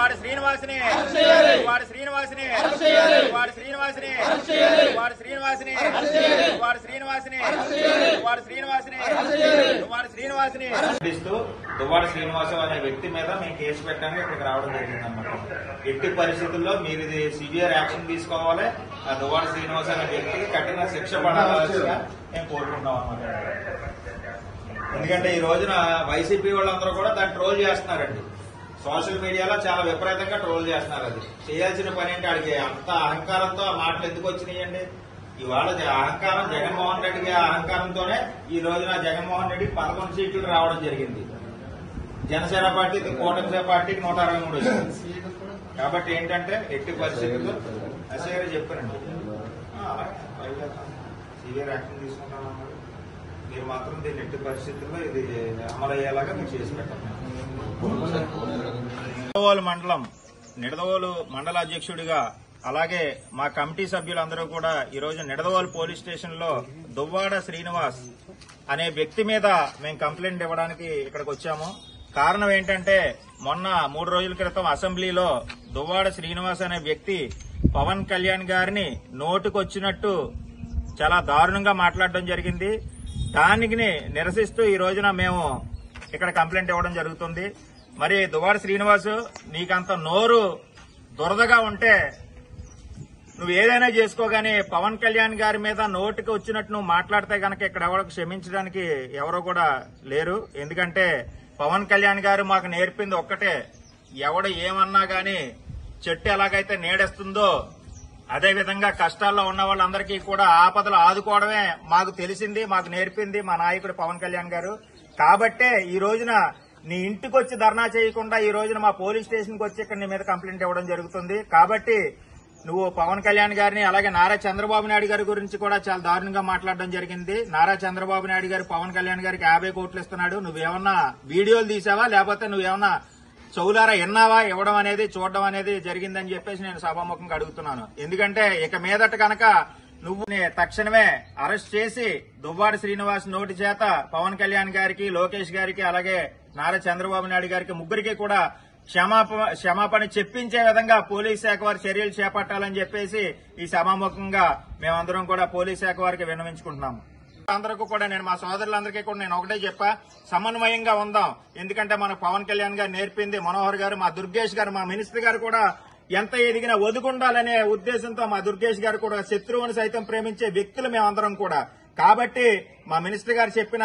దువ్వాడ శ్రీనివాసుని దువ్వాడ శ్రీనివాసుని దువ్వాడ శ్రీనివాసుని దువ్వాడ శ్రీనివాసుని దువ్వాడ శ్రీనివాసుని దువ్వాడ శ్రీనివాసుని దువ్వాడ శ్రీనివాసుని దువ్వాడ శ్రీనివాసు అనే వ్యక్తి మీద మేము కేసు పెట్టడానికి ఇక్కడికి రావడం జరిగింది అన్నమాట. ఎట్టి పరిస్థితుల్లో మీరు ఇది సివియర్ యాక్షన్ తీసుకోవాలి. ఆ దువ్వాడ శ్రీనివాసు అనే వ్యక్తికి కఠిన శిక్ష పడాల్సిందిగా మేము కోరుకుంటాం అన్నమాట. ఎందుకంటే ఈ రోజున వైసీపీ వాళ్ళందరూ కూడా దాన్ని ట్రోల్ చేస్తున్నారండి. సోషల్ మీడియాలో చాలా విపరీతంగా ట్రోల్ చేస్తున్నారు. అది చేయాల్సిన పని ఏంటి? అడిగి అంత అహంకారంతో ఆ మాటలు ఎందుకు వచ్చినాయండి? ఇవాళ అహంకారం జగన్మోహన్ రెడ్డికి అహంకారంతోనే ఈ రోజున జగన్మోహన్ రెడ్డికి 11 సీట్లు రావడం జరిగింది. జనసేన పార్టీకి కూటమి పార్టీకి 163 వచ్చింది. కాబట్టి ఏంటంటే ఎట్టి పరిస్థితుల్లో అసలు చెప్పారండి సివియర్ యాక్షన్ తీసుకుంటామన్నారు. మీరు మాత్రం దీన్ని ఎట్టి పరిస్థితుల్లో ఇది అమలయ్యేలాగా మీరు చేసి పెట్టండి. నిడదవోలు మండల అధ్యక్షుడిగా అలాగే మా కమిటీ సభ్యులందరూ కూడా ఈరోజు నిడదవోలు పోలీస్ స్టేషన్ లో దువ్వాడ శ్రీనివాస్ అనే వ్యక్తి మీద మేము కంప్లైంట్ ఇవ్వడానికి ఇక్కడికి వచ్చాము. కారణం ఏంటంటే మొన్న 3 రోజుల క్రితం అసెంబ్లీలో దువ్వాడ శ్రీనివాస్ అనే వ్యక్తి పవన్ కళ్యాణ్ గారిని నోటుకొచ్చినట్టు చాలా దారుణంగా మాట్లాడడం జరిగింది. దానికి నిరసిస్తూ ఈ రోజున మేము ఇక్కడ కంప్లైంట్ ఇవ్వడం జరుగుతుంది. మరి దువ్వాడ శ్రీనివాసు నీకంత నోరు దురదగా ఉంటే నువ్వు ఏదైనా చేసుకోగానే పవన్ కళ్యాణ్ గారి మీద నోటికి వచ్చినట్టు నువ్వు మాట్లాడితే గనక ఇక్కడ ఎవరికి క్షమించడానికి ఎవరో కూడా లేరు. ఎందుకంటే పవన్ కళ్యాణ్ గారు మాకు నేర్పింది ఒక్కటే, ఎవడు ఏమన్నా గాని చెట్టు ఎలాగైతే నీడేస్తుందో అదేవిధంగా కష్టాల్లో ఉన్న వాళ్ళందరికీ కూడా ఆపదలు ఆదుకోవడమే మాకు తెలిసింది, మాకు నేర్పింది మా నాయకుడు పవన్ కళ్యాణ్ గారు. కాబట్టే ఈ రోజున నీ ఇంటికి వచ్చి ధర్నా చేయకుండా ఈ రోజున మా పోలీస్ స్టేషన్కి వచ్చి ఇక్కడ నీ మీద కంప్లైంట్ ఇవ్వడం జరుగుతుంది. కాబట్టి నువ్వు పవన్ కళ్యాణ్ గారిని అలాగే నారా చంద్రబాబు నాయుడు గారి గురించి కూడా చాలా దారుణంగా మాట్లాడడం జరిగింది. నారా చంద్రబాబు నాయుడు గారు పవన్ కళ్యాణ్ గారికి 50 కోట్లు ఇస్తున్నాడు. నువ్వేమన్నా వీడియోలు తీసావా లేకపోతే నువ్వేమన్నా చౌలారా ఎన్నావా ఇవ్వడం అనేది చూడడం అనేది జరిగిందని చెప్పేసి నేను సభాముఖంగా అడుగుతున్నాను. ఎందుకంటే ఇక మీదట కనుక నువ్వు తక్షణమే అరెస్ట్ చేసి దువ్వాడ శ్రీనివాస్ నోటి చేత పవన్ కళ్యాణ్ గారికి, లోకేష్ గారికి అలాగే నారా చంద్రబాబు నాయుడు గారికి ముగ్గురికి కూడా క్షమాపణ చెప్పించే విధంగా పోలీస్ శాఖ వారి చర్యలు చేపట్టాలని చెప్పేసి ఈ సభాముఖంగా మేమందరం కూడా పోలీస్ శాఖ వారికి విన్నవించుకుంటున్నాము. అందరికీ కూడా నేను మా సోదరులందరికీ కూడా నేను ఒకటే చెప్పా, సమన్వయంగా ఉందాం. ఎందుకంటే మన పవన్ కళ్యాణ్ గారు నేర్పింది, మనోహర్ గారు, మా దుర్గేష్ గారు, మా మినిస్టర్ గారు కూడా ఎంత ఎదిగినా ఒదుగుండాలనే ఉద్దేశంతో మా దుర్గేష్ గారు కూడా శత్రువుని సైతం ప్రేమించే వ్యక్తులు మేమందరం కూడా. కాబట్టి మా మినిస్టర్ గారు చెప్పిన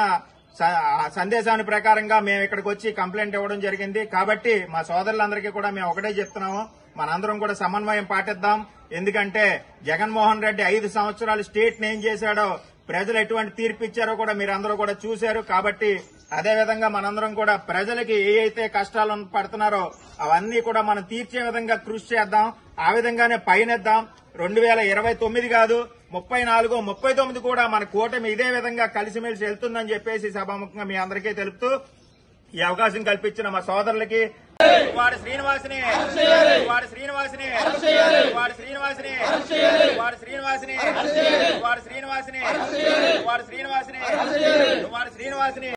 సందేశాన్ని ప్రకారంగా మేము ఇక్కడికి వచ్చి కంప్లైంట్ ఇవ్వడం జరిగింది. కాబట్టి మా సోదరులందరికీ కూడా మేము ఒకటే చెప్తున్నాము, మనందరం కూడా సమన్వయం పాటిద్దాం. ఎందుకంటే జగన్మోహన్ రెడ్డి 5 సంవత్సరాలు స్టేట్ ఏం చేశాడో, ప్రజలు ఎటువంటి తీర్పు ఇచ్చారో కూడా మీరందరూ కూడా చూశారు. కాబట్టి అదేవిధంగా మనందరం కూడా ప్రజలకి ఏ అయితే కష్టాలు పడుతున్నారో అవన్నీ కూడా మనం తీర్చే విధంగా కృషి చేద్దాం. ఆ విధంగానే పయనిద్దాం. 2029 కాదు 34, 39 కూడా మన కూటమి ఇదే విధంగా కలిసిమెలిసి వెళ్తుందని చెప్పేసి సభాముఖంగా మీ అందరికీ తెలుపుతూ ఈ అవకాశం కల్పించిన మా సోదరులకి దువ్వాడ శ్రీనివాసుని దువ్వాడ శ్రీనివాసుని దువ్వాడ శ్రీనివాసుని దువ్వాడ శ్రీనివాసుని దువ్వాడ శ్రీనివాసుని దువ్వాడ శ్రీనివాసుని దువ్వాడ శ్రీనివాసుని